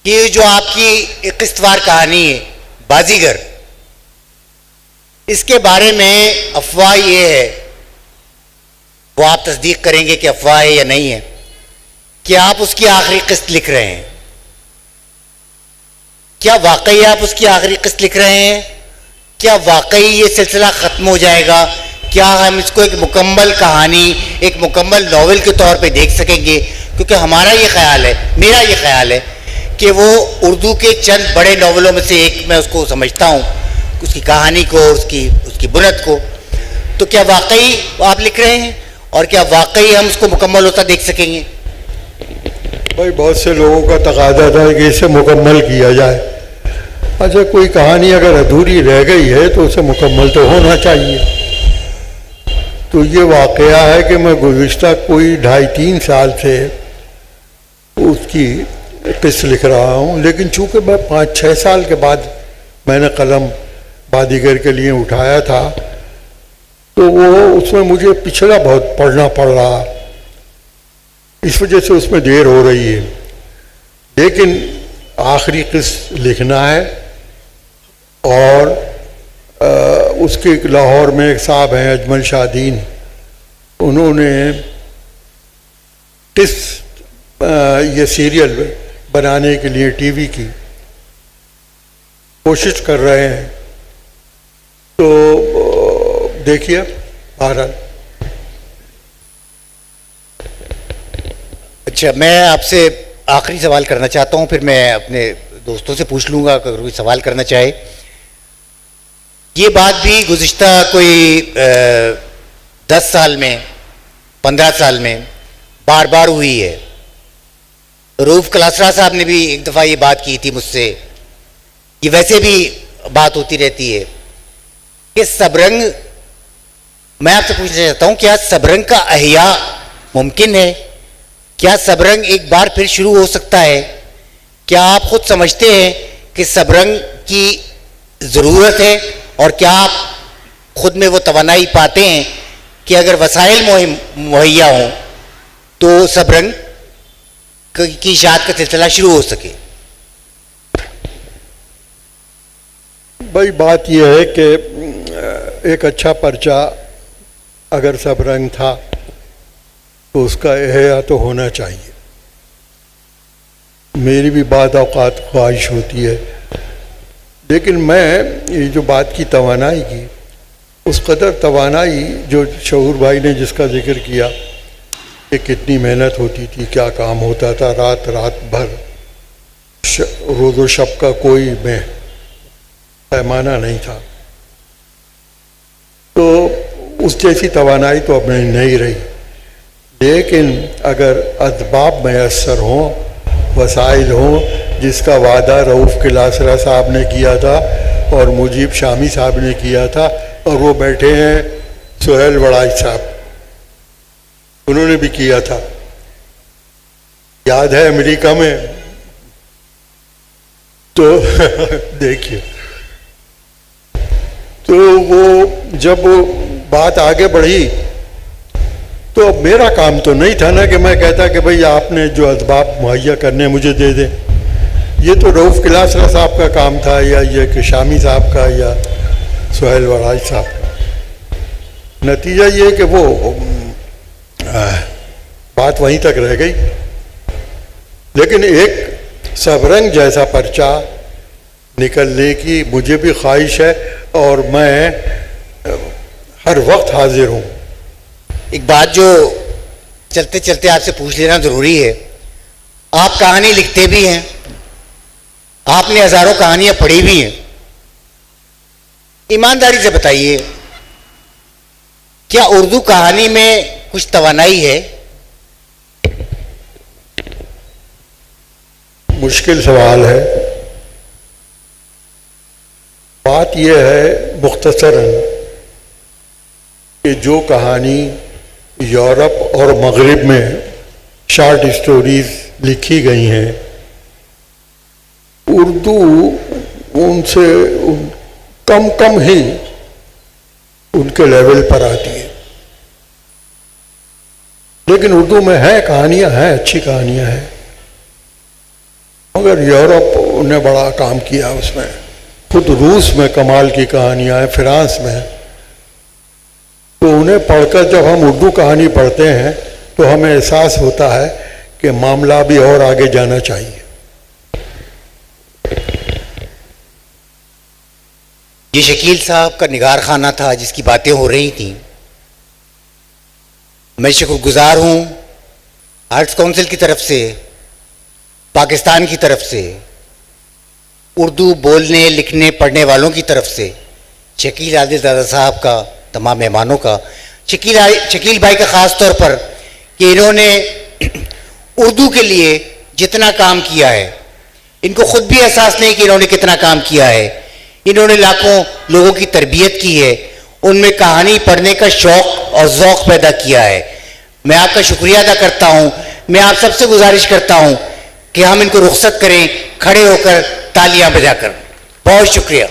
کہ جو آپ کی قسط وار کہانی ہے بازیگر، اس کے بارے میں افواہ یہ ہے، وہ آپ تصدیق کریں گے کہ افواہ ہے یا نہیں ہے، کہ آپ اس کی آخری قسط لکھ رہے ہیں. کیا واقعی آپ اس کی آخری قسط لکھ رہے ہیں؟ کیا واقعی یہ سلسلہ ختم ہو جائے گا؟ کیا ہم اس کو ایک مکمل کہانی، ایک مکمل ناول کے طور پہ دیکھ سکیں گے؟ کیونکہ ہمارا یہ خیال ہے، میرا یہ خیال ہے کہ وہ اردو کے چند بڑے ناولوں میں سے ایک میں اس کو سمجھتا ہوں، اس کی کہانی کو، اس کی بنت کو. تو کیا واقعی آپ لکھ رہے ہیں، اور کیا واقعی ہم اس کو مکمل ہوتا دیکھ سکیں گے؟ بھائی بہت سے لوگوں کا تقاضا تھا کہ اسے مکمل کیا جائے. اچھا، کوئی کہانی اگر ادھوری رہ گئی ہے تو اسے مکمل تو ہونا چاہیے. تو یہ واقعہ ہے کہ میں گزشتہ کوئی 2.5-3 سال سے اس کی قسط لکھ رہا ہوں، لیکن چونکہ میں 5-6 سال کے بعد میں نے قلم بازیگر کے لیے اٹھایا تھا، تو وہ اس میں مجھے پچھلا بہت پڑھنا پڑ رہا، اس وجہ سے اس میں دیر ہو رہی ہے. لیکن آخری قسط لکھنا ہے. اور اس کے لاہور میں ایک صاحب ہیں اجمل شاہدین، انہوں نے قسط یہ سیریل بنانے کے لیے ٹی وی کی کوشش کر رہے ہیں. تو دیکھیے بہرحال. اچھا، میں آپ سے آخری سوال کرنا چاہتا ہوں، پھر میں اپنے دوستوں سے پوچھ لوں گا اگر کوئی سوال کرنا چاہے. یہ بات بھی گزشتہ کوئی 10 سال میں، 15 سال میں بار بار ہوئی ہے. رؤوف کلاسرا صاحب نے بھی ایک دفعہ یہ بات کی تھی مجھ سے، یہ ویسے بھی بات ہوتی رہتی ہے کہ سبرنگ، میں آپ سے پوچھنا چاہتا ہوں کیا سبرنگ کا احیاء ممکن ہے؟ کیا سبرنگ ایک بار پھر شروع ہو سکتا ہے؟ کیا آپ خود سمجھتے ہیں کہ سبرنگ کی ضرورت ہے، اور کیا آپ خود میں وہ توانائی پاتے ہیں کہ اگر وسائل مہیا ہوں تو سبرنگ کی اشاعت کا سلسلہ شروع ہو سکے؟ بھائی بات یہ ہے کہ ایک اچھا پرچہ اگر سبرنگ تھا تو اس کا احیاء تو ہونا چاہیے. میری بھی بعض اوقات خواہش ہوتی ہے، لیکن میں یہ جو بات کی توانائی کی، اس قدر توانائی جو شعور بھائی نے جس کا ذکر کیا کہ کتنی محنت ہوتی تھی، کیا کام ہوتا تھا، رات بھر، روز و شب کا کوئی پیمانہ نہیں تھا. تو اس جیسی توانائی تو اب نہیں رہی. لیکن اگر اسباب میسر ہوں، وسائل ہوں، جس کا وعدہ رؤوف کلاسرا صاحب نے کیا تھا اور مجیب شامی صاحب نے کیا تھا، اور وہ بیٹھے ہیں سہیل وڑائی صاحب، انہوں نے بھی کیا تھا. یاد ہے امریکہ میں؟ تو دیکھیے، تو وہ جب بات آگے بڑھی تو میرا کام تو نہیں تھا نا کہ میں کہتا کہ بھئی آپ نے جو اسباب مہیا کرنے مجھے دے دیں. یہ تو رؤوف کلاسرا صاحب کا کام تھا، یا یہ کہ شامی صاحب کا، یا سہیل وڑائی صاحب کا. نتیجہ یہ کہ وہ بات وہیں تک رہ گئی. لیکن ایک سبرنگ جیسا پرچہ نکلنے کی مجھے بھی خواہش ہے، اور میں ہر وقت حاضر ہوں. ایک بات جو چلتے چلتے آپ سے پوچھ لینا ضروری ہے، آپ کہانی لکھتے بھی ہیں، آپ نے ہزاروں کہانیاں پڑھی بھی ہیں. ایمانداری سے بتائیے، کیا اردو کہانی میں کچھ توانائی ہے؟ مشکل سوال ہے. بات یہ ہے مختصراً کہ جو کہانی یورپ اور مغرب میں شارٹ اسٹوریز لکھی گئی ہیں، اردو ان سے کم ہی ان کے لیول پر آتی ہے. لیکن اردو میں ہے، کہانیاں ہیں، اچھی کہانیاں ہیں. مگر یورپ نے بڑا کام کیا اس میں، خود روس میں کمال کی کہانیاں ہیں، فرانس میں، تو انہیں پڑھ کر جب ہم اردو کہانی پڑھتے ہیں تو ہمیں احساس ہوتا ہے کہ معاملہ بھی اور آگے جانا چاہیے۔ یہ شکیل صاحب کا نگار خانہ تھا جس کی باتیں ہو رہی تھیں۔ میں شکر گزار ہوں آرٹس کونسل کی طرف سے، پاکستان کی طرف سے، اردو بولنے لکھنے پڑھنے والوں کی طرف سے، شکیل عادل دادا صاحب کا، تمام مہمانوں کا، شکیل بھائی کا خاص طور پر کہ انہوں نے اردو کے لیے جتنا کام کیا ہے، ان کو خود بھی احساس نہیں کہ انہوں نے کتنا کام کیا ہے۔ انہوں نے لاکھوں لوگوں کی تربیت کی ہے، ان میں کہانی پڑھنے کا شوق اور ذوق پیدا کیا ہے۔ میں آپ کا شکریہ ادا کرتا ہوں۔ میں آپ سب سے گزارش کرتا ہوں کہ ہم ان کو رخصت کریں کھڑے ہو کر تالیاں بجا کر۔ بہت شکریہ۔